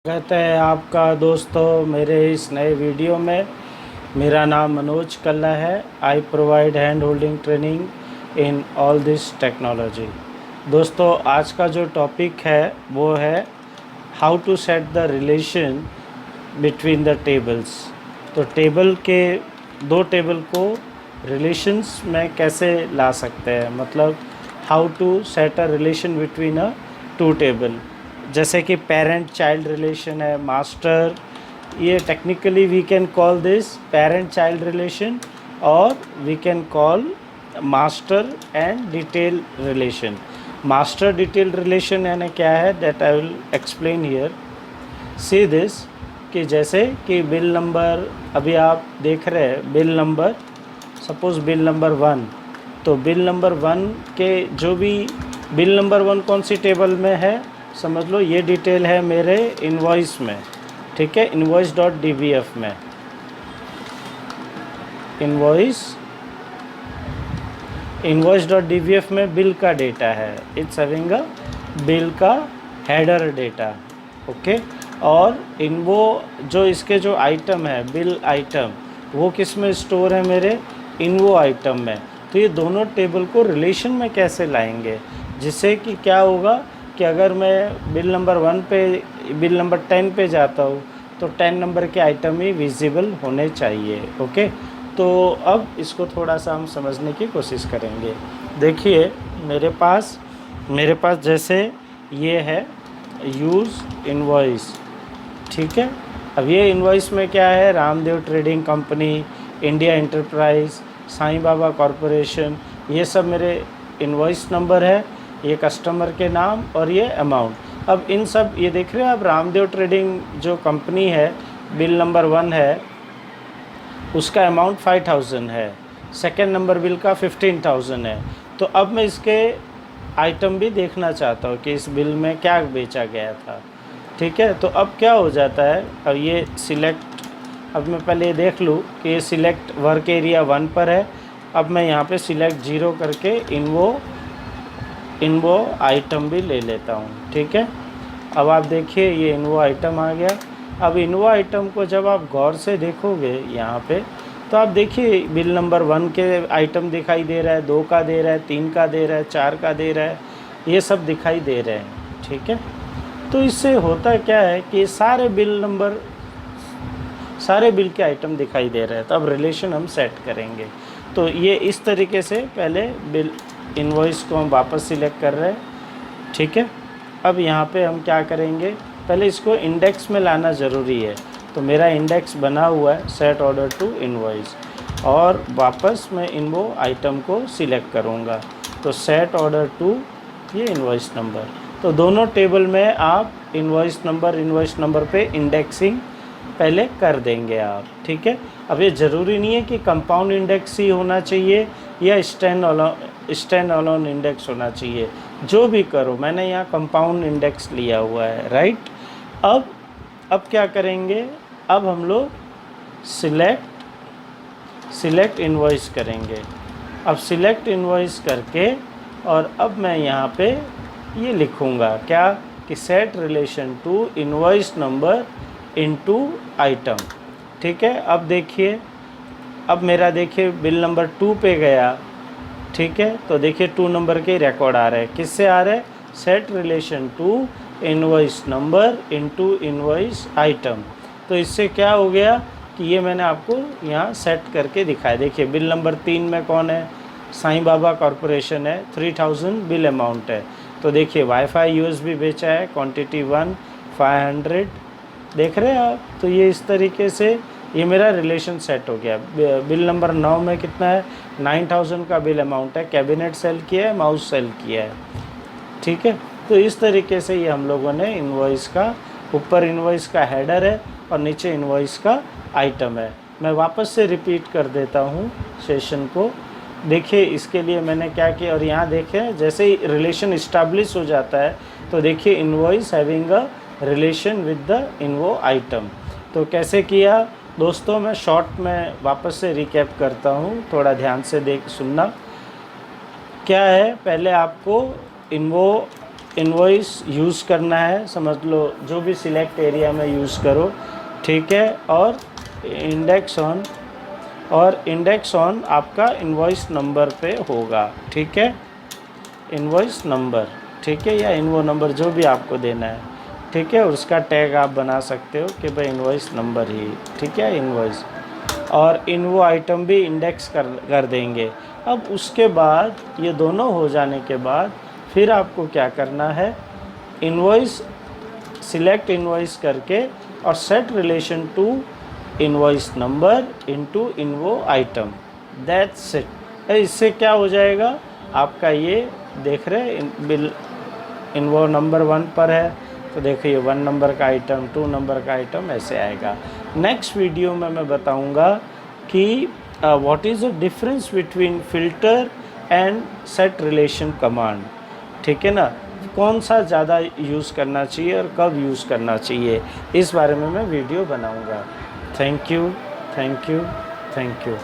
स्वागत है आपका दोस्तों मेरे इस नए वीडियो में। मेरा नाम मनोज कल्ला है। I provide hand holding training in all this technology. दोस्तों आज का जो टॉपिक है वो है how to set the relation between the tables. तो टेबल के दो टेबल को रिलेशंस में कैसे ला सकते हैं, मतलब how to set a relation between a two table. जैसे कि पेरेंट चाइल्ड रिलेशन है, मास्टर, ये technically we can call this parent child relation और we can call master and detail relation. Master detail relation यानी क्या है, that I will explain here. See this कि जैसे कि बिल नंबर, अभी आप देख रहे हैं bill number, suppose bill number 1, तो बिल नंबर 1 के जो भी बिल नंबर 1 कौन सी टेबल में है, समझ लो ये डिटेल है मेरे इनवॉइस में, ठीक है, invoice.dbf में। invoice.dbf में बिल का डेटा है, इट्स हैविंग अ बिल का हेडर डेटा, ओके। और वो जो इसके जो आइटम है बिल आइटम, वो किस में स्टोर है, मेरे इन्वो आइटम में। तो ये दोनों टेबल को रिलेशन में कैसे लाएंगे, जिससे कि क्या होगा कि अगर मैं बिल नंबर 1 पे बिल नंबर 10 पे जाता हूँ तो 10 नंबर के आइटम ही विजिबल होने चाहिए, ओके। तो अब इसको थोड़ा सा हम समझने की कोशिश करेंगे। देखिए मेरे पास जैसे ये है यूज़ इनवॉइस, ठीक है। अब ये इनवॉइस में क्या है, Ramdev trading company, India enterprise, Sai Baba corporation, ये सब मेरे इनवॉइस नंबर है, ये कस्टमर के नाम और ये अमाउंट। अब इन सब, ये देख रहे हैं आप, रामदेव ट्रेडिंग जो कंपनी है, बिल नंबर 1 है, उसका अमाउंट 5000 है, सेकेंड नंबर बिल का 15000 है। तो अब मैं इसके आइटम भी देखना चाहता हूँ कि इस बिल में क्या बेचा गया था, ठीक है। तो अब क्या हो जाता है, अब ये सिलेक्ट, अब मैं पहले ये देख लूँ कि ये सिलेक्ट वर्क एरिया 1 पर है। अब मैं यहाँ पे सिलेक्ट 0 करके इन्वो आइटम भी ले लेता हूँ, ठीक है। अब आप देखिए ये इन्वो आइटम आ गया। अब इन्वो आइटम को जब आप गौर से देखोगे यहाँ पे, तो आप देखिए बिल नंबर 1 के आइटम दिखाई दे रहा है, 2 का दे रहा है, 3 का दे रहा है, 4 का दे रहा है, ये सब दिखाई दे रहे हैं, ठीक है। तो इससे होता क्या है कि सारे बिल के आइटम दिखाई दे रहे हैं। तो अब रिलेशन हम सेट करेंगे। तो ये इस तरीके से पहले बिल इनवॉइस को हम वापस सिलेक्ट कर रहे हैं, ठीक है। अब यहाँ पे हम क्या करेंगे, पहले इसको इंडेक्स में लाना ज़रूरी है। तो मेरा इंडेक्स बना हुआ है सेट ऑर्डर टू इनवॉइस, और वापस मैं इन्वो आइटम को सिलेक्ट करूँगा। तो सेट ऑर्डर टू ये इनवॉइस नंबर। तो दोनों टेबल में आप इनवॉइस नंबर पे इंडेक्सिंग पहले कर देंगे आप, ठीक है। अब ये ज़रूरी नहीं है कि कंपाउंड इंडेक्स ही होना चाहिए या स्टैंड अलोन इंडेक्स होना चाहिए, जो भी करो, मैंने यहाँ कंपाउंड इंडेक्स लिया हुआ है, राइट। अब क्या करेंगे, अब हम लोग सिलेक्ट इनवॉइस करेंगे। अब सिलेक्ट इनवॉइस करके, और अब मैं यहाँ पे ये लिखूँगा क्या, कि set relation to invoice number into item, ठीक है। अब देखिए, अब मेरा देखिए बिल नंबर 2 पे गया, ठीक है। तो देखिए 2 नंबर के रिकॉर्ड आ रहे हैं, किससे आ रहे हैं, set relation to invoice number into invoice item. तो इससे क्या हो गया कि ये मैंने आपको यहाँ सेट करके दिखाया। देखिए बिल नंबर 3 में कौन है, साईं बाबा कॉरपोरेशन है, 3000 बिल अमाउंट है। तो देखिए वाईफाई यूएसबी बेचा है, क्वांटिटी 1 500, देख रहे हैं आप। तो ये इस तरीके से ये मेरा रिलेशन सेट हो गया। बिल नंबर 9 में कितना है, 9000 का बिल अमाउंट है, कैबिनेट सेल किया है, माउस सेल किया है, ठीक है। तो इस तरीके से ये हम लोगों ने इनवॉइस का, ऊपर इनवॉइस का हेडर है और नीचे इनवॉइस का आइटम है। मैं वापस से रिपीट कर देता हूँ सेशन को। देखिए इसके लिए मैंने क्या किया, और यहाँ देखें जैसे ही रिलेशन इस्टेब्लिश हो जाता है, तो देखिए invoice having a relation with the इन्वो आइटम। तो कैसे किया दोस्तों, मैं शॉर्ट में वापस से रिकैप करता हूँ, थोड़ा ध्यान से सुनना। क्या है, पहले आपको इन्वो इनवॉइस यूज़ करना है, समझ लो जो भी सिलेक्ट एरिया में यूज़ करो, ठीक है। और इंडेक्स ऑन आपका इनवॉइस नंबर पे होगा, ठीक है, इनवॉइस नंबर, ठीक है, या इन्वो नंबर जो भी आपको देना है, ठीक है। और उसका टैग आप बना सकते हो कि भाई इनवॉइस नंबर ही, ठीक है, इनवॉइस। और इन्वो आइटम भी इंडेक्स कर देंगे। अब उसके बाद ये दोनों हो जाने के बाद फिर आपको क्या करना है, इनवॉइस सिलेक्ट इनवॉइस करके और set relation to invoice number into इन्वो आइटम, दैट्स इट। इससे क्या हो जाएगा आपका, ये देख रहे बिल इन्वो नंबर 1 पर है तो देखिए 1 नंबर का आइटम, 2 नंबर का आइटम, ऐसे आएगा। नेक्स्ट वीडियो में मैं बताऊंगा कि what is the difference between filter and set relation command, ठीक है ना, कौन सा ज़्यादा यूज़ करना चाहिए और कब यूज़ करना चाहिए, इस बारे में मैं वीडियो बनाऊंगा। Thank you, thank you, thank you.